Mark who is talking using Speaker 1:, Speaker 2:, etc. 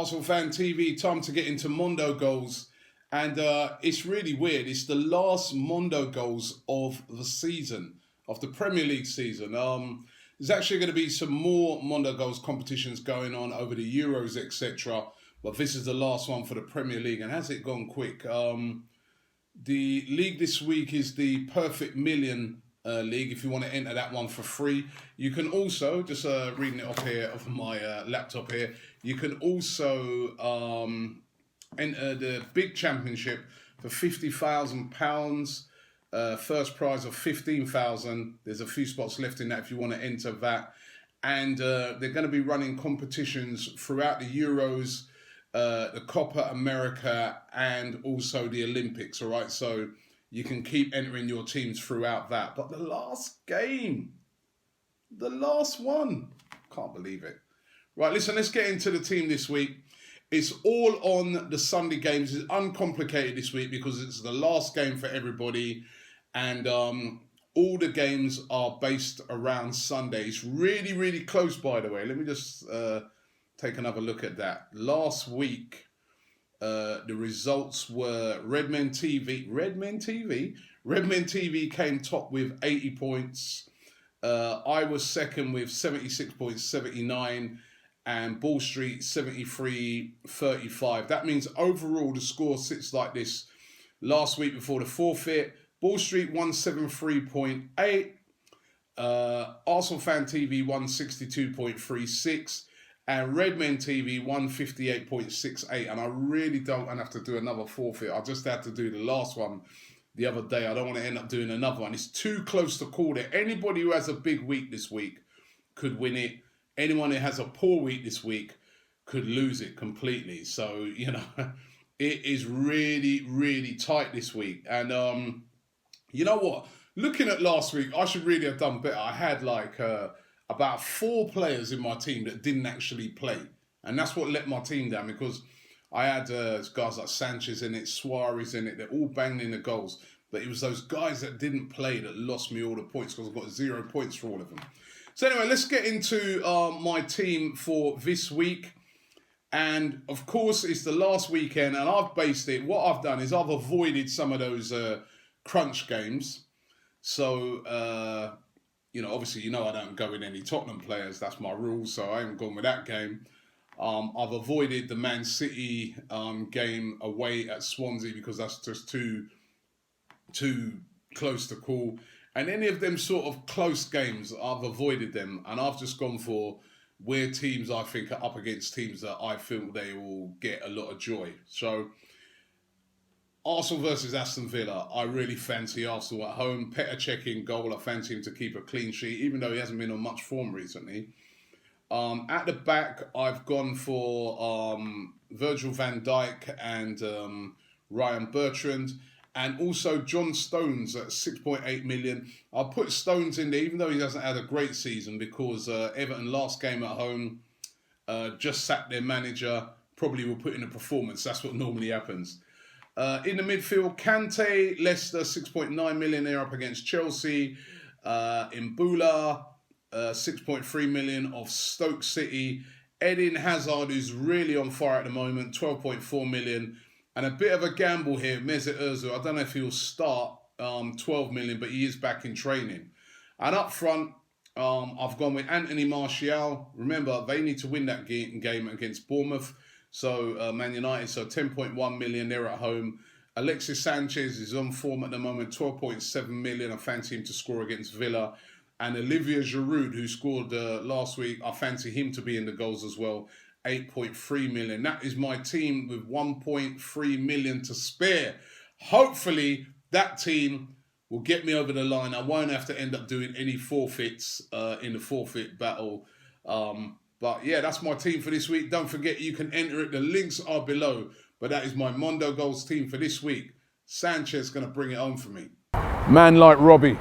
Speaker 1: Arsenal Fan TV, time to get into Mondo goals. And it's really weird. It's the last Mondo goals of the season, of the Premier League season. There's actually going to be some more Mondo goals competitions going on over the Euros, etc. But this is the last one for the Premier League. And has it gone quick? The league this week is the Perfect Million League, if you want to enter that one for free. You can also, just reading it off here, off my laptop here, you can also enter the big championship for £50,000. First prize of 15,000. There's a few spots left in that if you want to enter that. And they're going to be running competitions throughout the Euros, the Copa America, and also the Olympics. All right, so you can keep entering your teams throughout that. But the last game, the last one, can't believe it. Right, listen, let's get into the team this week. It's all on the Sunday games. It's uncomplicated this week because it's the last game for everybody. And all the games are based around Sunday. It's really, really close, by the way. Let me just take another look at that. Last week, the results were Redmen TV came top with 80 points. I was second with 76.79. And Ball Street 73.35. That means overall the score sits like this. Last week before the forfeit, Ball Street 173.8, Arsenal Fan TV 162.36, and Redmen TV 158.68. And I really don't have to do another forfeit. I just had to do the last one the other day. I don't want to end up doing another one. It's too close to call it. Anybody who has a big week this week could win it. Anyone who has a poor week this week could lose it completely. So, you know, it is really, really tight this week. And you know what? Looking at last week, I should really have done better. I had like about 4 players in my team that didn't actually play. And that's what let my team down, because I had guys like Sanchez in it, Suarez in it. They're all banging in the goals. But it was those guys that didn't play that lost me all the points, because I've got 0 points for all of them. So anyway, let's get into my team for this week. And of course, it's the last weekend, and I've based it. What I've done is I've avoided some of those crunch games. So, you know, obviously, you know I don't go with any Tottenham players. That's my rule, so I haven't gone with that game. I've avoided the Man City game away at Swansea because that's just too close to call. And any of them sort of close games, I've avoided them. And I've just gone for where teams I think are up against teams that I feel they will get a lot of joy. So, Arsenal versus Aston Villa. I really fancy Arsenal at home. Petr Cech in goal. I fancy him to keep a clean sheet, even though he hasn't been on much form recently. At the back, I've gone for Virgil van Dijk and Ryan Bertrand. And also John Stones at 6.8 million. I'll put Stones in there, even though he hasn't had a great season, because Everton last game at home just sacked their manager. Probably will put in a performance. That's what normally happens. In the midfield, Kante, Leicester, 6.9 million. They're up against Chelsea. Mbula, 6.3 million of Stoke City. Eden Hazard, who's really on fire at the moment, 12.4 million. And a bit of a gamble here, Mesut Ozil. I don't know if he'll start 12 million, but he is back in training. And up front, I've gone with Anthony Martial. Remember, they need to win that game against Bournemouth. So, Man United, so 10.1 million, they're at home. Alexis Sanchez is on form at the moment, 12.7 million. I fancy him to score against Villa. And Olivier Giroud, who scored last week, I fancy him to be in the goals as well. 8.3 million. That is my team with 1.3 million to spare. Hopefully, that team will get me over the line. I won't have to end up doing any forfeits in the forfeit battle. But yeah, that's my team for this week. Don't forget, you can enter it. The links are below. But that is my Mondo Goals team for this week. Sanchez is going to bring it home for me. Man like Robbie.